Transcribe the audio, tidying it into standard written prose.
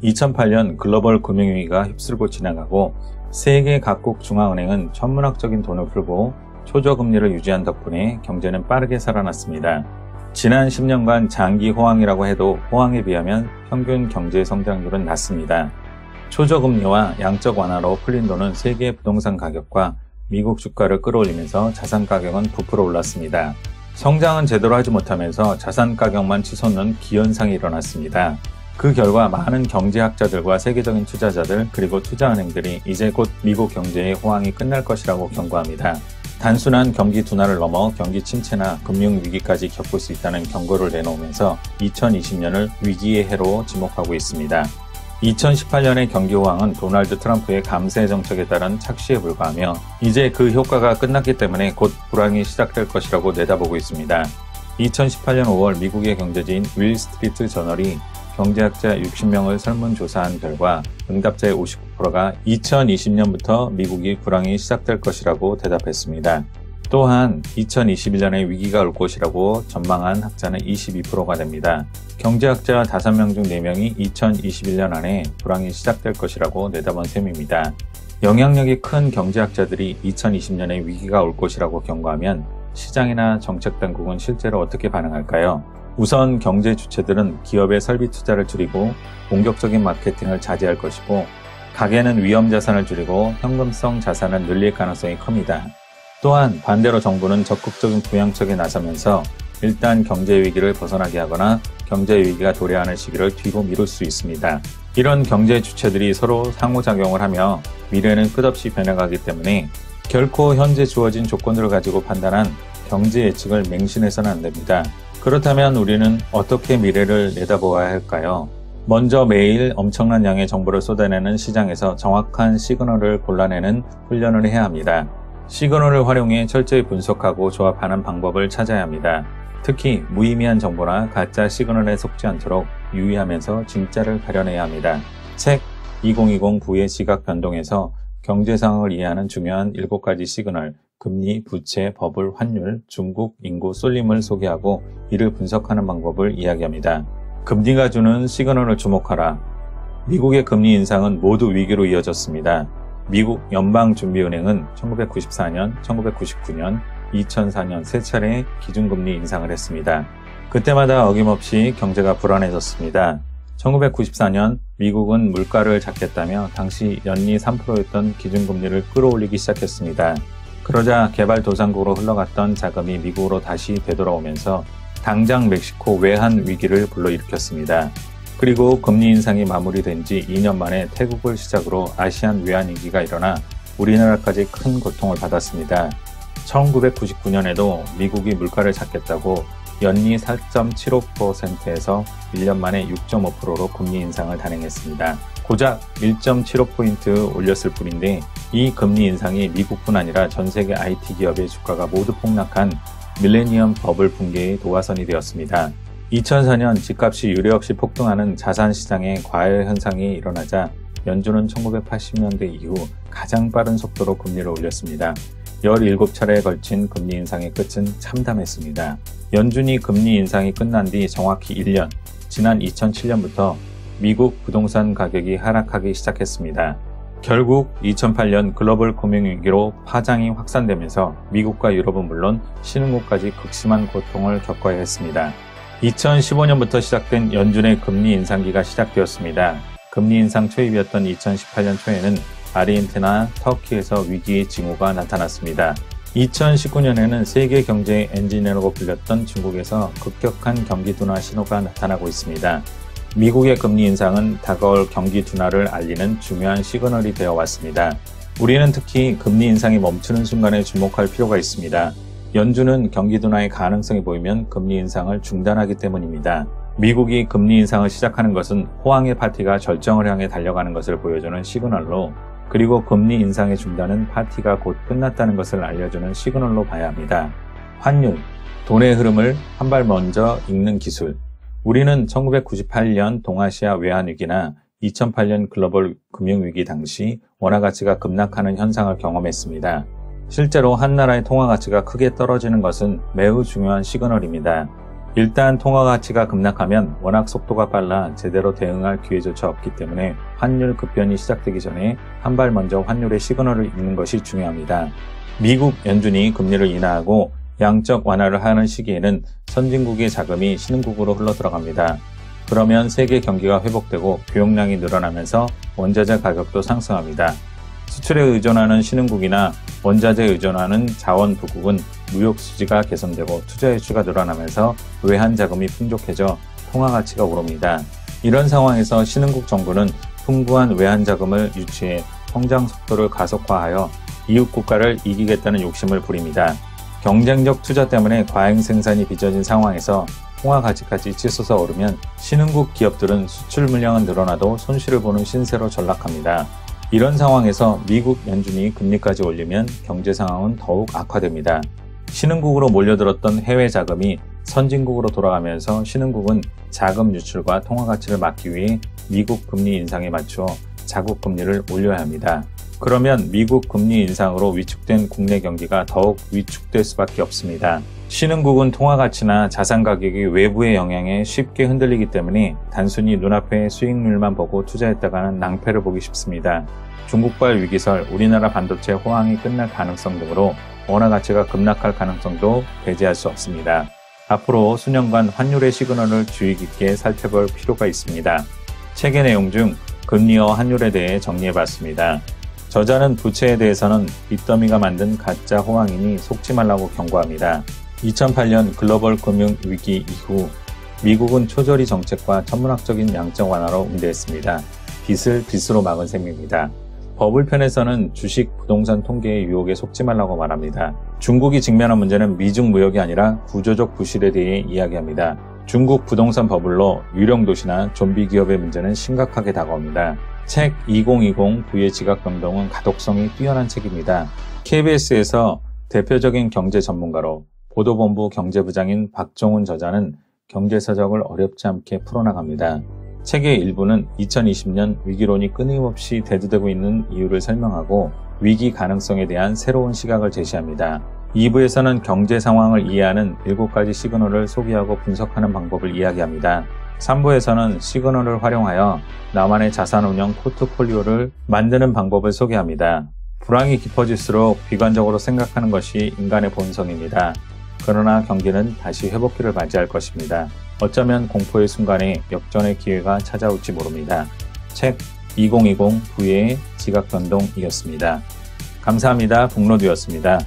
2008년 글로벌 금융위기가 휩쓸고 지나가고 세계 각국 중앙은행은 천문학적인 돈을 풀고 초저금리를 유지한 덕분에 경제는 빠르게 살아났습니다. 지난 10년간 장기 호황이라고 해도 호황에 비하면 평균 경제 성장률은 낮습니다. 초저금리와 양적 완화로 풀린 돈은 세계 부동산 가격과 미국 주가를 끌어올리면서 자산 가격은 부풀어 올랐습니다. 성장은 제대로 하지 못하면서 자산 가격만 치솟는 기현상이 일어났습니다. 그 결과 많은 경제학자들과 세계적인 투자자들 그리고 투자은행들이 이제 곧 미국 경제의 호황이 끝날 것이라고 경고합니다. 단순한 경기 둔화를 넘어 경기 침체나 금융위기까지 겪을 수 있다는 경고를 내놓으면서 2020년을 위기의 해로 지목하고 있습니다. 2018년의 경기 호황은 도널드 트럼프의 감세 정책에 따른 착시에 불과하며 이제 그 효과가 끝났기 때문에 곧 불황이 시작될 것이라고 내다보고 있습니다. 2018년 5월 미국의 경제지인 윌스트리트 저널이 경제학자 60명을 설문조사한 결과 응답자의 59%가 2020년부터 미국이 불황이 시작될 것이라고 대답했습니다. 또한 2021년에 위기가 올 것이라고 전망한 학자는 22%가 됩니다. 경제학자 5명 중 4명이 2021년 안에 불황이 시작될 것이라고 내다본 셈입니다. 영향력이 큰 경제학자들이 2020년에 위기가 올 것이라고 경고하면 시장이나 정책당국은 실제로 어떻게 반응할까요? 우선 경제 주체들은 기업의 설비 투자를 줄이고 공격적인 마케팅을 자제할 것이고 가계는 위험 자산을 줄이고 현금성 자산을 늘릴 가능성이 큽니다. 또한 반대로 정부는 적극적인 부양책에 나서면서 일단 경제 위기를 벗어나게 하거나 경제 위기가 도래하는 시기를 뒤로 미룰 수 있습니다. 이런 경제 주체들이 서로 상호작용을 하며 미래는 끝없이 변해가기 때문에 결코 현재 주어진 조건들을 가지고 판단한 경제 예측을 맹신해서는 안 됩니다. 그렇다면 우리는 어떻게 미래를 내다보아야 할까요? 먼저 매일 엄청난 양의 정보를 쏟아내는 시장에서 정확한 시그널을 골라내는 훈련을 해야 합니다. 시그널을 활용해 철저히 분석하고 조합하는 방법을 찾아야 합니다. 특히 무의미한 정보나 가짜 시그널에 속지 않도록 유의하면서 진짜를 가려내야 합니다. 책 2020 부의 지각 변동에서 경제 상황을 이해하는 중요한 7가지 시그널, 금리, 부채, 버블, 환율, 중국, 인구, 쏠림을 소개하고 이를 분석하는 방법을 이야기합니다. 금리가 주는 시그널을 주목하라. 미국의 금리 인상은 모두 위기로 이어졌습니다. 미국 연방준비은행은 1994년, 1999년, 2004년 세 차례 기준금리 인상을 했습니다. 그때마다 어김없이 경제가 불안해졌습니다. 1994년 미국은 물가를 잡겠다며 당시 연리 3%였던 기준금리를 끌어올리기 시작했습니다. 그러자 개발도상국으로 흘러갔던 자금이 미국으로 다시 되돌아오면서 당장 멕시코 외환 위기를 불러일으켰습니다. 그리고 금리 인상이 마무리된 지 2년 만에 태국을 시작으로 아시안 외환 위기가 일어나 우리나라까지 큰 고통을 받았습니다. 1999년에도 미국이 물가를 잡겠다고 연리 4.75%에서 1년 만에 6.5%로 금리 인상을 단행했습니다. 고작 1.75포인트 올렸을 뿐인데 이 금리 인상이 미국뿐 아니라 전 세계 IT 기업의 주가가 모두 폭락한 밀레니엄 버블 붕괴의 도화선이 되었습니다. 2004년 집값이 유례없이 폭등하는 자산시장의 과열 현상이 일어나자 연준은 1980년대 이후 가장 빠른 속도로 금리를 올렸습니다. 17차례에 걸친 금리 인상의 끝은 참담했습니다. 연준이 금리 인상이 끝난 뒤 정확히 1년, 지난 2007년부터 미국 부동산 가격이 하락하기 시작했습니다. 결국 2008년 글로벌 금융위기로 파장이 확산되면서 미국과 유럽은 물론 신흥국까지 극심한 고통을 겪어야 했습니다. 2015년부터 시작된 연준의 금리 인상기가 시작되었습니다. 금리 인상 초입이었던 2018년 초에는 아르헨티나, 터키에서 위기의 징후가 나타났습니다. 2019년에는 세계 경제의 엔지니어라고 불렸던 중국에서 급격한 경기 둔화 신호가 나타나고 있습니다. 미국의 금리 인상은 다가올 경기 둔화를 알리는 중요한 시그널이 되어 왔습니다. 우리는 특히 금리 인상이 멈추는 순간에 주목할 필요가 있습니다. 연준은 경기 둔화의 가능성이 보이면 금리 인상을 중단하기 때문입니다. 미국이 금리 인상을 시작하는 것은 호황의 파티가 절정을 향해 달려가는 것을 보여주는 시그널로, 그리고 금리 인상의 중단은 파티가 곧 끝났다는 것을 알려주는 시그널로 봐야 합니다. 환율, 돈의 흐름을 한 발 먼저 읽는 기술. 우리는 1998년 동아시아 외환위기나 2008년 글로벌 금융위기 당시 원화 가치가 급락하는 현상을 경험했습니다. 실제로 한 나라의 통화 가치가 크게 떨어지는 것은 매우 중요한 시그널입니다. 일단 통화 가치가 급락하면 워낙 속도가 빨라 제대로 대응할 기회조차 없기 때문에 환율 급변이 시작되기 전에 한 발 먼저 환율의 시그널을 읽는 것이 중요합니다. 미국 연준이 금리를 인하하고 양적 완화를 하는 시기에는 선진국의 자금이 신흥국으로 흘러들어갑니다. 그러면 세계 경기가 회복되고 교역량이 늘어나면서 원자재 가격도 상승합니다. 수출에 의존하는 신흥국이나 원자재에 의존하는 자원부국은 무역 수지가 개선되고 투자 유치가 늘어나면서 외환 자금이 풍족해져 통화 가치가 오릅니다. 이런 상황에서 신흥국 정부는 풍부한 외환 자금을 유치해 성장 속도를 가속화하여 이웃 국가를 이기겠다는 욕심을 부립니다. 경쟁적 투자 때문에 과잉 생산이 빚어진 상황에서 통화 가치까지 치솟아 오르면 신흥국 기업들은 수출 물량은 늘어나도 손실을 보는 신세로 전락합니다. 이런 상황에서 미국 연준이 금리까지 올리면 경제 상황은 더욱 악화됩니다. 신흥국으로 몰려들었던 해외 자금이 선진국으로 돌아가면서 신흥국은 자금 유출과 통화 가치를 막기 위해 미국 금리 인상에 맞춰 자국 금리를 올려야 합니다. 그러면 미국 금리 인상으로 위축된 국내 경기가 더욱 위축될 수밖에 없습니다. 신흥국은 통화 가치나 자산 가격이 외부의 영향에 쉽게 흔들리기 때문에 단순히 눈앞의 수익률만 보고 투자했다가는 낭패를 보기 쉽습니다. 중국발 위기설, 우리나라 반도체 호황이 끝날 가능성 등으로 원화 가치가 급락할 가능성도 배제할 수 없습니다. 앞으로 수년간 환율의 시그널을 주의 깊게 살펴볼 필요가 있습니다. 책의 내용 중 금리와 환율에 대해 정리해봤습니다. 저자는 부채에 대해서는 빚더미가 만든 가짜 호황이니 속지 말라고 경고합니다. 2008년 글로벌 금융 위기 이후 미국은 초저리 정책과 천문학적인 양적 완화로 응대했습니다. 빚을 빚으로 막은 셈입니다. 버블편에서는 주식, 부동산 통계의 유혹에 속지 말라고 말합니다. 중국이 직면한 문제는 미중 무역이 아니라 구조적 부실에 대해 이야기합니다. 중국 부동산 버블로 유령 도시나 좀비 기업의 문제는 심각하게 다가옵니다. 책 2020 부의 지각 변동은 가독성이 뛰어난 책입니다. KBS에서 대표적인 경제 전문가로 보도본부 경제부장인 박종훈 저자는 경제서적을 어렵지 않게 풀어나갑니다. 책의 일부는 2020년 위기론이 끊임없이 대두되고 있는 이유를 설명하고 위기 가능성에 대한 새로운 시각을 제시합니다. 2부에서는 경제 상황을 이해하는 7가지 시그널을 소개하고 분석하는 방법을 이야기합니다. 3부에서는 시그널을 활용하여 나만의 자산운용 포트폴리오를 만드는 방법을 소개합니다. 불황이 깊어질수록 비관적으로 생각하는 것이 인간의 본성입니다. 그러나 경기는 다시 회복기를 맞이할 것입니다. 어쩌면 공포의 순간에 역전의 기회가 찾아올지 모릅니다. 책 2020 부의 지각 변동이었습니다. 감사합니다. 북로드였습니다.